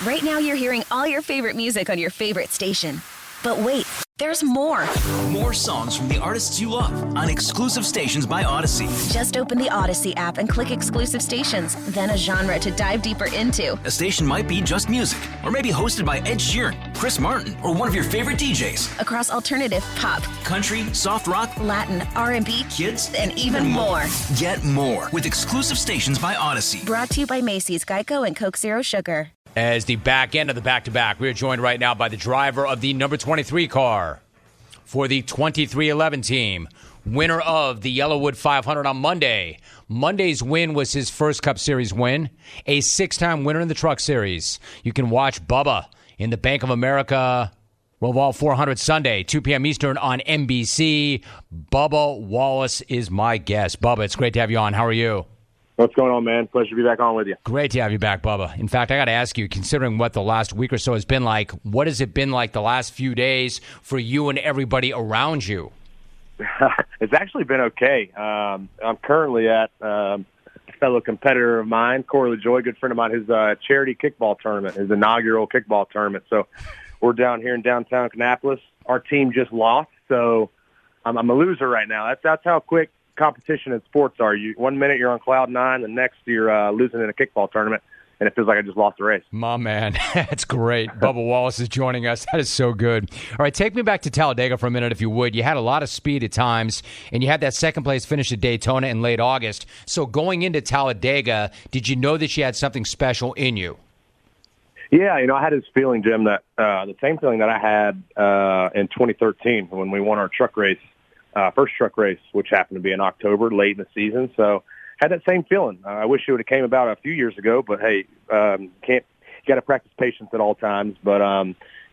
Right now you're hearing all your favorite music on your favorite station. But wait, there's more. More songs from the artists you love on exclusive stations by Odyssey. Just open the Odyssey app and click exclusive stations, then a genre to dive deeper into. A station might be just music, or maybe hosted by Ed Sheeran, Chris Martin, or one of your favorite DJs. Across alternative, pop, country, soft rock, Latin, R&B, kids, and even more. Get more with exclusive stations by Odyssey. Brought to you by Macy's, Geico, and Coke Zero Sugar. As the back end of the back-to-back, we are joined right now by the driver of the number 23 car for the 2311 team, winner of the Yellowwood 500 on Monday. Monday's win was his first Cup Series win, a 6-time winner in the Truck Series. You can watch Bubba in the Bank of America Roval 400 Sunday, 2 p.m. Eastern on NBC. Bubba Wallace is my guest. Bubba, it's great to have you on. How are you? What's going on, man? Pleasure to be back on with you. Great to have you back, Bubba. In fact, I got to ask you, considering what the last week or so has been like, what has it been like the last few days for you and everybody around you? It's actually been okay. I'm currently at a fellow competitor of mine, Corey LaJoy, good friend of mine, his charity kickball tournament, his inaugural kickball tournament. So we're down here in downtown Kannapolis. Our team just lost, so I'm a loser right now. That's how quick competition in sports are. You 1 minute you're on cloud nine, the next you're losing in a kickball tournament, and it feels like I just lost the race. My man, that's great. Bubba Wallace is joining us. That is so good. All right, take me back to Talladega for a minute, if you would. You had a lot of speed at times, and you had that second place finish at Daytona in late August. So going into Talladega, did you know that you had something special in you? Yeah, I had this feeling, Jim, that the same feeling that I had in 2013 when we won our truck race. First truck race, which happened to be in October, late in the season. So had that same feeling. I wish it would have came about a few years ago, but hey, you got to practice patience at all times. But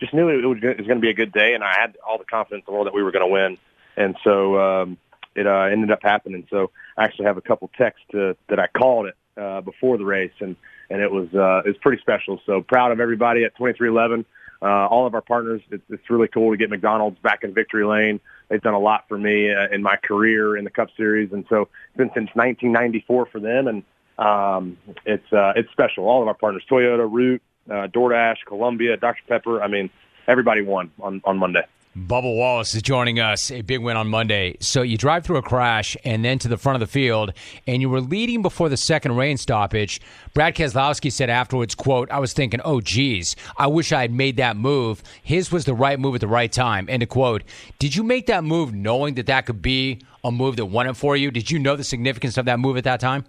just knew it was going to be a good day, and I had all the confidence in the world that we were going to win. And so it ended up happening. So I actually have a couple texts that I called it before the race, and it was pretty special. So proud of everybody at 2311. All of our partners. It's really cool to get McDonald's back in victory lane. They've done a lot for me in my career in the Cup Series, and so it's been since 1994 for them, and it's special. All of our partners, Toyota, Root, DoorDash, Columbia, Dr. Pepper, I mean, everybody won on Monday. Bubba Wallace is joining us. A big win on Monday. So you drive through a crash and then to the front of the field, and you were leading before the second rain stoppage. Brad Keselowski said afterwards, quote, "I was thinking, oh, geez, I wish I had made that move. His was the right move at the right time," end of quote. Did you make that move knowing that could be a move that won it for you? Did you know the significance of that move at that time?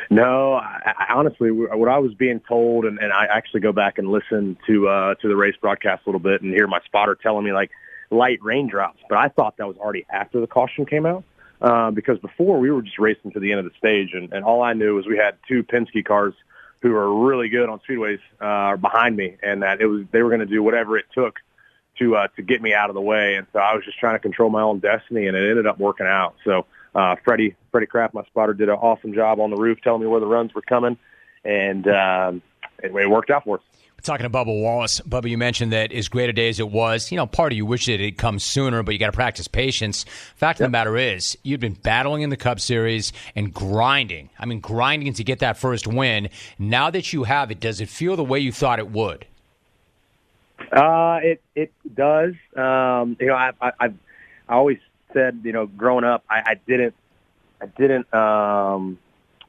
No, I honestly, what I was being told, and I actually go back and listen to the race broadcast a little bit and hear my spotter telling me like light raindrops, but I thought that was already after the caution came out because before we were just racing to the end of the stage, and all I knew was we had two Penske cars who are really good on speedways behind me, and that they were going to do whatever it took to get me out of the way, and so I was just trying to control my own destiny, and it ended up working out. So. Freddie Kraft, my spotter, did an awesome job on the roof telling me where the runs were coming, and it worked out for us. We're talking to Bubba Wallace. Bubba, you mentioned that as great a day as it was, part of you wished it had come sooner, but you got to practice patience. Fact of the matter is, you've been battling in the Cup Series and grinding to get that first win. Now that you have it, does it feel the way you thought it would? It does. I always said, growing up, I didn't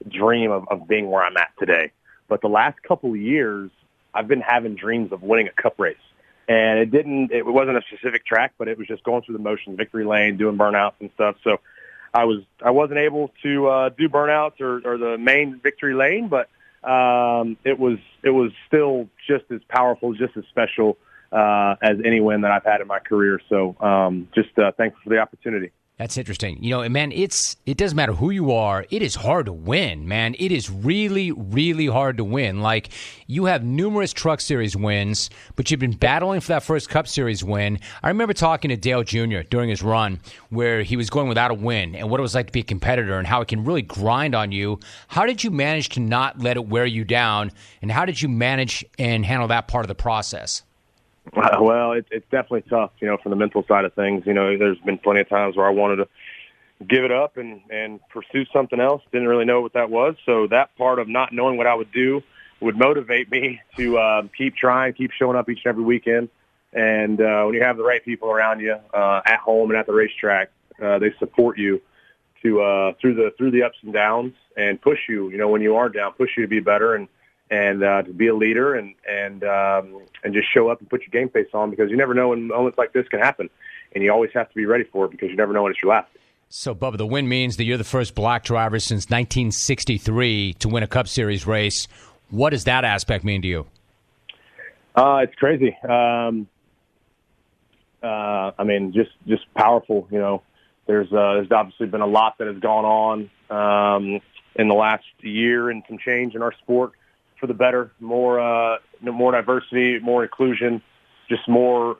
dream of being where I'm at today. But the last couple of years, I've been having dreams of winning a Cup race, and it wasn't a specific track, but it was just going through the motions, victory lane, doing burnouts and stuff. So I wasn't able to do burnouts or the main victory lane, but it was still just as powerful, just as special as any win that I've had in my career. So just thankful for the opportunity. That's interesting. Man, it doesn't matter who you are. It is hard to win, man. It is really, really hard to win. Like, you have numerous Truck Series wins, but you've been battling for that first Cup Series win. I remember talking to Dale Jr. during his run where he was going without a win and what it was like to be a competitor and how it can really grind on you. How did you manage to not let it wear you down, and how did you manage and handle that part of the process? Well, it's definitely tough, from the mental side of things. There's been plenty of times where I wanted to give it up and pursue something else. Didn't really know what that was. So that part of not knowing what I would do would motivate me to keep trying, keep showing up each and every weekend. And when you have the right people around you at home and at the racetrack, they support you to through the ups and downs and push you. When you are down, push you to be better and to be a leader and just show up and put your game face on, because you never know when moments like this can happen, and you always have to be ready for it because you never know when it's your last. So, Bubba, the win means that you're the first black driver since 1963 to win a Cup Series race. What does that aspect mean to you? It's crazy. Just powerful. There's obviously been a lot that has gone on in the last year and some change in our sport for the better. More diversity, more inclusion, more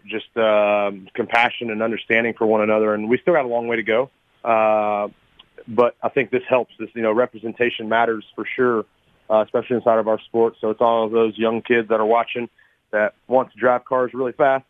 compassion and understanding for one another. And we still got a long way to go. But I think this helps. This, representation matters for sure, especially inside of our sport. So it's all of those young kids that are watching that want to drive cars really fast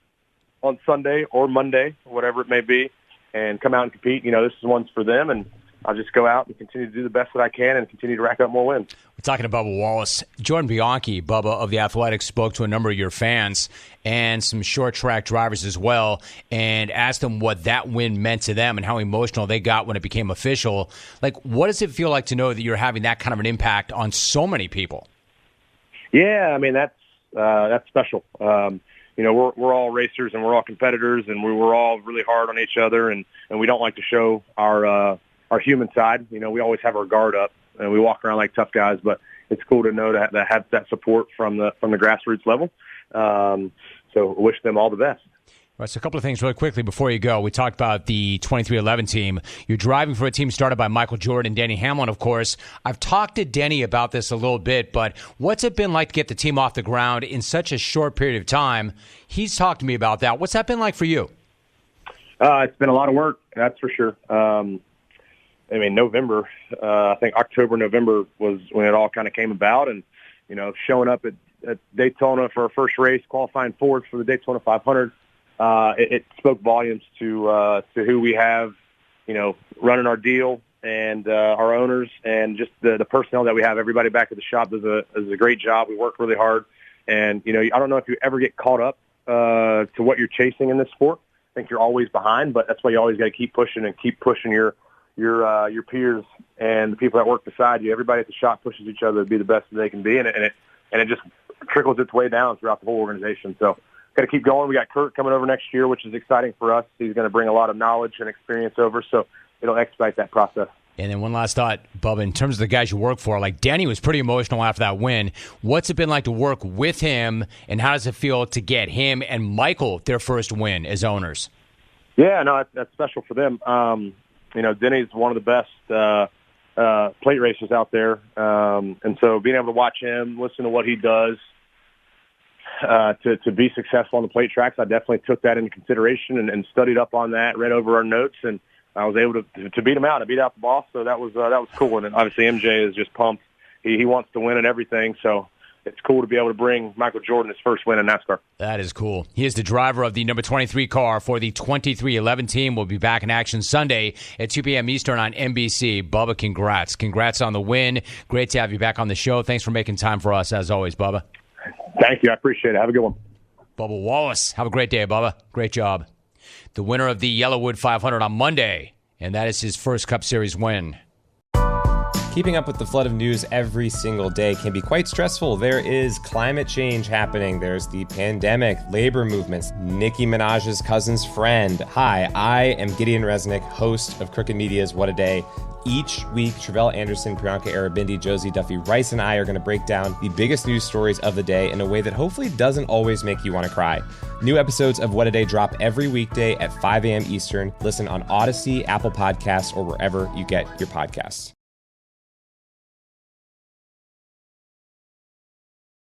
on Sunday or Monday, whatever it may be, and come out and compete. This is one's for them, and I'll just go out and continue to do the best that I can and continue to rack up more wins. We're talking to Bubba Wallace. Jordan Bianchi, Bubba, of The Athletic, spoke to a number of your fans and some short track drivers as well, and asked them what that win meant to them and how emotional they got when it became official. What does it feel like to know that you're having that kind of an impact on so many people? Yeah, that's special. We're all racers and we're all competitors, and we're all really hard on each other, and we don't like to show our human side. We always have our guard up and we walk around like tough guys, but it's cool to know to have that support from the grassroots level. So I wish them all the best. All right, so a couple of things really quickly before you go. We talked about the 2311 team. You're driving for a team started by Michael Jordan and Denny Hamlin, of course. I've talked to Denny about this a little bit, but what's it been like to get the team off the ground in such a short period of time? He's talked to me about that. What's that been like for you? It's been a lot of work, that's for sure. November, I think October, November was when it all kind of came about, and, showing up at Daytona for our first race, qualifying fourth for the Daytona 500, it spoke volumes to who we have, running our deal, and our owners, and just the personnel that we have. Everybody back at the shop does a great job. We work really hard, and I don't know if you ever get caught up to what you're chasing in this sport. I think you're always behind, but that's why you always got to keep pushing and keep pushing your peers and the people that work beside you. Everybody at the shop pushes each other to be the best that they can be, and it just trickles its way down throughout the whole organization. So got to keep going. We got Kurt coming over next year, which is exciting for us. He's going to bring a lot of knowledge and experience over, so it'll expedite that process. And then one last thought, Bubba, in terms of the guys you work for, Danny was pretty emotional after that win. What's it been like to work with him, and how does it feel to get him and Michael their first win as owners? Yeah, no, that's special for them. Denny's one of the best plate racers out there, and so being able to watch him, listen to what he does, to be successful on the plate tracks, I definitely took that into consideration and studied up on that, read over our notes, and I was able to beat him out. I beat out the boss, so that was cool. And obviously MJ is just pumped. He wants to win and everything, so it's cool to be able to bring Michael Jordan his first win in NASCAR. That is cool. He is the driver of the number 23 car for the 2311 team. We'll be back in action Sunday at 2 p.m. Eastern on NBC. Bubba, congrats. Congrats on the win. Great to have you back on the show. Thanks for making time for us, as always, Bubba. Thank you. I appreciate it. Have a good one. Bubba Wallace. Have a great day, Bubba. Great job. The winner of the Yellowwood 500 on Monday, and that is his first Cup Series win. Keeping up with the flood of news every single day can be quite stressful. There is climate change happening. There's the pandemic, labor movements, Nicki Minaj's cousin's friend. Hi, I am Gideon Resnick, host of Crooked Media's What a Day. Each week, Travell Anderson, Priyanka Arabindi, Josie Duffy Rice, and I are going to break down the biggest news stories of the day in a way that hopefully doesn't always make you want to cry. New episodes of What a Day drop every weekday at 5 a.m. Eastern. Listen on Odyssey, Apple Podcasts, or wherever you get your podcasts.